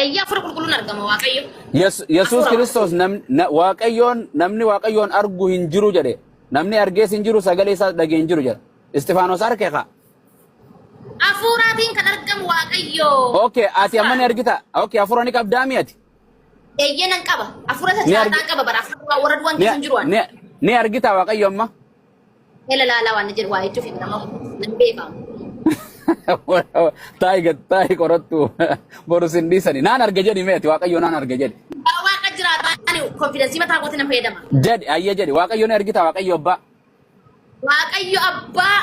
Ayya afur qulqulluun argama Waaqayyo. Yesuus Kiristoos namni Waaqayyoon argu hin jiru jedhe. Namni argees hin jiru sagalee isaa dhagee hin jiru jedha. Istifaanos arge ka. Afuraatiin kan argamu Waaqayyo. Okay, ati amma ni argita. Okay, afura ni qabdaa mi'ati. Eeyyenan qaba. Afura sajaataa qaba bara afura warra du'an hin jiru waan. Ni argita Waaqayyo amma. Elalala waan jedhu waa jechuuf nama nan beekamu. Taai korottu boru sindisani. Naan arga jedhi mi'ati Waaqayyo naan arga jedhi. Waaqa jiraata ani confidence mataa kootiin nan fayyadama. Jedhi ayya jedhi Waaqayyo ni argita Waaqayyo abbaa. Waaqayyo abbaa,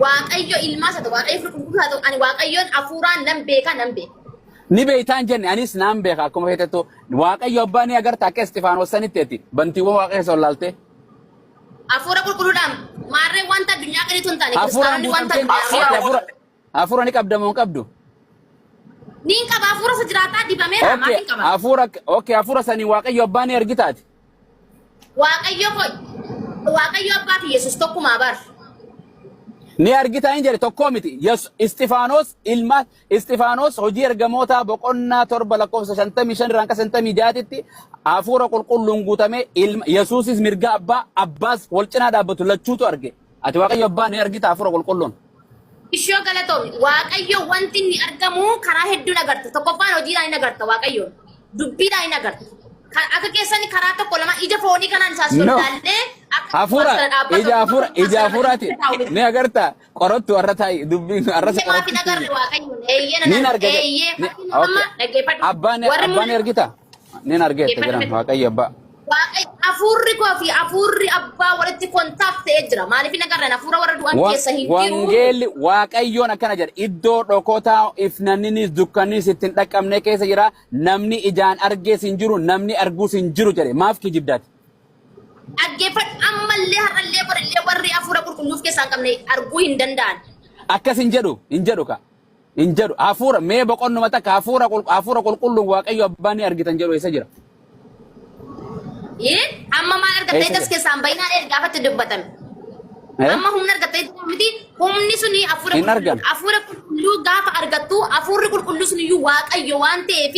Waaqayyo ilmaa isa ta'u, Waaqayyo furqulqullu haa ta'u, ani Waaqayyoon afuraan nan beeka nan beeka. Ni beeytaan jenne anis naan beeka akkuma feetettu Waaqayyo abbaa ni agarta akka Istifaanos sanitteeti bantiiwwan Waaqayyo sollaalte. Afura qulqulluudhaan maarree wanta addunyaa qaniitu hin taane kiristaanonni wanta afura ni qabda moo hin qabdu? Ni qaba afura isa jiraataa dibameera maatiin qaba. Okay, afura sanii Waaqayyo abbaa ni argitaati. Waaqayyo abbaa fi Yesuus tokkumaa bar. Ni argitaa hin jedhe tokkoo miti. Istifaanos hojii ergamoota boqonnaa 7 lakkoofsa 55 irraan ka 56tti afura qulqulluun guutamee Yesuusis mirga abbaas wal cinaa dhaabbatu lachuutu arge. Ati Waaqayyo abbaa ni argita afura qulqulluun. Ishoo galatoomni Waaqayyo wanti inni argamu karaa hedduun agarta. Tokkoffaan hojiidhaan hin agarta Waaqayyo. Dubbiidhaan hin agarta. Akka keessani karaa tokko lama ija foonii kanaan isaa soldaallee ija afuraati ni agarta qorottu warra taa'i dubbiin arra sa qorottu ni abbaan ergita ni argeetta jiran Waaqayyo abbaa. Afurri koo fi afurri abbaa walitti kontaakt ta'ee jira. Maaliif hin agarran afura warra du'an keessa hin jiru. Wangeelli Waaqayyoon akkana jedha iddoo dhokotaa ifnanninis dukkannis ittiin dhaqqabne keessa jira namni ijaan argees hin jiru namni arguus hin jiru jedhe maaf kijibdaati. Dhaggeeffadhu ammallee har'allee barillee warri afura qulqulluuf keessaa hin qabne arguu hin danda'an. Akkas hin jedhu ka hin jedhu afura mee boqonnuma takka afura qulqulluun Waaqayyo abbaa ni argitan jedhu eessa jira. Amma maal argattee das keessaan baay'inaan ergaafatti dubbatame. Amma humna argattee miti humni suni afura qulqulluu gaafa argattu afurri qulqulluu suni iyyuu Waaqayyo waan ta'eef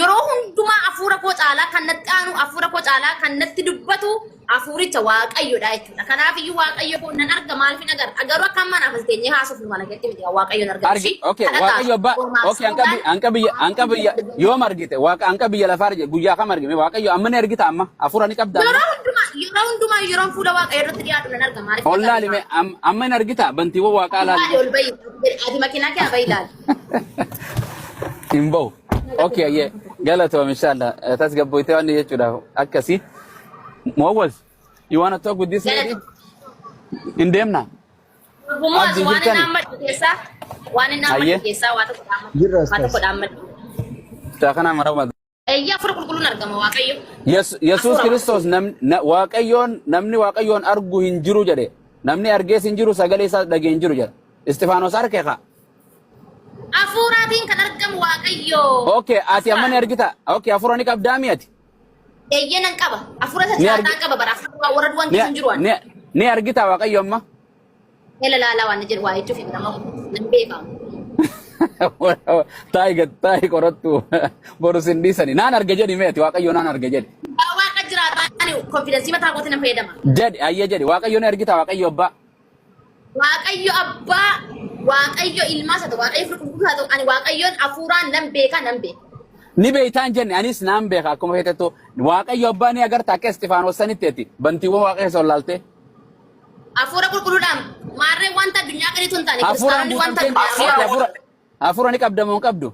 yeroo hundumaa afura koo caalaa kan natti aanu afura koo caalaa kan natti dubbatu afuricha Waaqayyoodha jechuudha. Kanaaf iyyuu Waaqayyo koo nan arga maaliif hin agarra agaruu akka ammaan afas teenyee haasofnu mana gatti miti Waaqayyoon argatu. Okay, Waaqayyo abbaa okay anka biyya yoom argite anka biyya lafaa arge guyyaa kam argime Waaqayyo amma ni argita amma afura ni qabda. Yeroo hundumaa yeroo fuula Waaqayyo irratti dhiyaatu nan arga maaliif. Ollaalime amma ni argita bantiiwwan Waaqaa laali. Ati makiinaa kee abai laali. Himbo. Okay, yeah. Galatoom inshallah. Tasgabboytee waan jechuudha akkasii. Mowaz, you want to talk with this lady? In them now. Waan Takana marawad. Afur qulqulluun argama Waaqayyo. Yesuus Kiristoos namni Waaqayyoon argu hin jiru jedhe. Namni argees hin jiru sagalee isaa dhagee hin jiru jedha. Istifaanos arge ka. Afuraatiin kan argamu Waaqayyo. Okay, ati amma ni argita. Okay, afura ni qabdaa mi'ati. Eeyyenan qaba. Afura sajaataa qaba bara afura warra du'an hin jiru waan. Ni argita Waaqayyo amma. Elalala waan jedhu waa jechuuf nama nan beekamu. Taai korottu boru sindisani. Naan arga jedhi mi'ati Waaqayyo naan arga jedhi. Waaqa jiraata ani confidence mataa kootiin nan fayyadama. Jedhi ayya jedhi Waaqayyo ni argita Waaqayyo abbaa. Waaqayyo abbaa, Waaqayyo ilmaa isa ta'u, Waaqayyo furqulqullu haa ta'u, ani Waaqayyoon afuraan nan beeka nan beeka. Ni beeytaan jenne anis naan beeka akkuma feetettu Waaqayyo abbaa ni agarta akka Istifaanos sanitteeti bantiiwwan Waaqayyo sollaalte. Afura qulqulluudhaan maarree wanta addunyaa qaniitu hin taane kiristaanonni wanta afura ni qabda moo hin qabdu?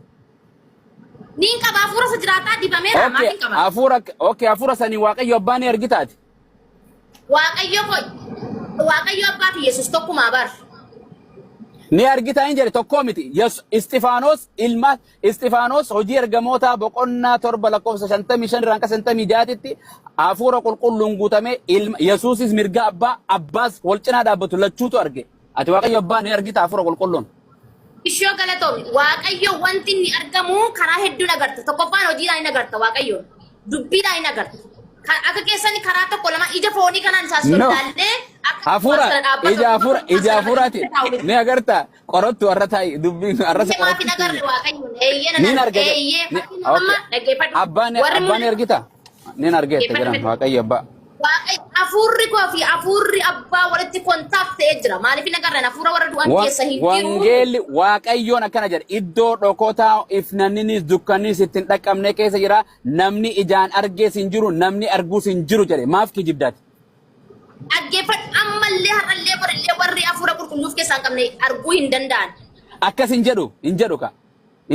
Ni qaba afura isa jiraataa dibameera maatiin qaba. Afura sanii Waaqayyo abbaa ni argitaati. Waaqayyo abbaa fi Yesuus tokkumaa bar. Ni argitaa hin jedhe tokkoo miti. Istifaanos hojii ergamoota boqonnaa 7 lakkoofsa 55 irraan ka 56tti afura qulqulluun guutamee Yesuusis mirga abbaas wal cinaa dhaabbatu lachuutu arge. Ati Waaqayyo abbaa ni argita afura qulqulluun. Ishoo galatoomni Waaqayyo wanti inni argamu karaa hedduun agarta. Tokkoffaan hojiidhaan hin agarta Waaqayyo. Dubbiidhaan hin agarta. Akka keessani karaa tokko lama ija foonii kanaan saasodaalle ija hafuuraati ni agarta qorottu warra ta'i dubbiin arrasa qorottu niin argite abbaan ergita niin argite jiran waaqayyo abbaa afurri koo fi afurri abbaa walitti kontaakte jira maaliif nagarra afura warra du'an keessa hin jiru wangeelli waaqayyoon akkana jedha iddoo dhokotaa ifnanninis dukkannis ittiin dhaqqabne keessa jira namni ijaan argees hin jiru namni arguus hin jiru jedhe maaf kijibdaati dhaggeeffadhu ammallee har'allee barillee warri afura qulqulluuf keessaa hin qabne arguu hin danda'an akkas hin jedhu ka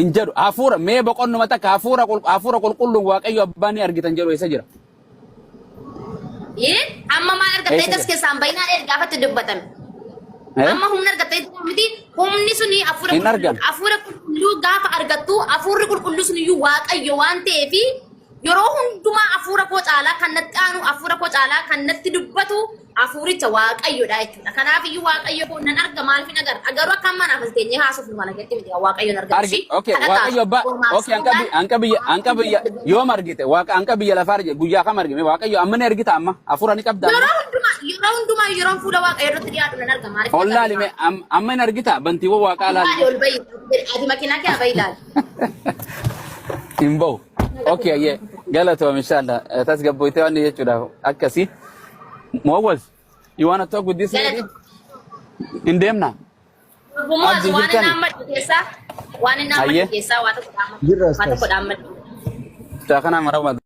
hin jedhu afura mee boqonnuma takka afura qulqulluun waaqayyo abbaan ni argitan jedhu isa jira amma maal argattee tas keessaan baay'inaan ergaafatti dubbatame. Amma humna argattee miti humni suni afura qulqulluu gaafa argattu afurri qulqulluu suni iyyuu waaqayyo waan ta'eef yeroo hundumaa afura koo caalaa kan natti aanu afura koo caalaa kan natti dubbatu afuricha waaqayyoodha jechuudha. Kanaaf iyyuu waaqayyo koo nan arga maal fi nagar agaruu akka amma naaf teenyee haasuuf nu mana gatti miti waaqayyoon argatu. Okay waaqayyo ba okay anka biyya yoo margite waaqa anka biyya lafaa arge guyyaa kam argime waaqayyo amma ni argita amma afura ni qabda. Yeroo hundumaa yeroo fuula waaqayyo irratti dhiyaatu nan arga maal. Ollaali me amma ni argita bantiiwwan waaqaa laali. Ati makiinaa kee abai laali. Imbo. Okay ye galatoo inshallah tasgabboite waan jechuudha akkasi. Mowaz, you want to talk with this lady? In them now. Mowaz, one in number kesa, one in number kesa, what a Takana marawad.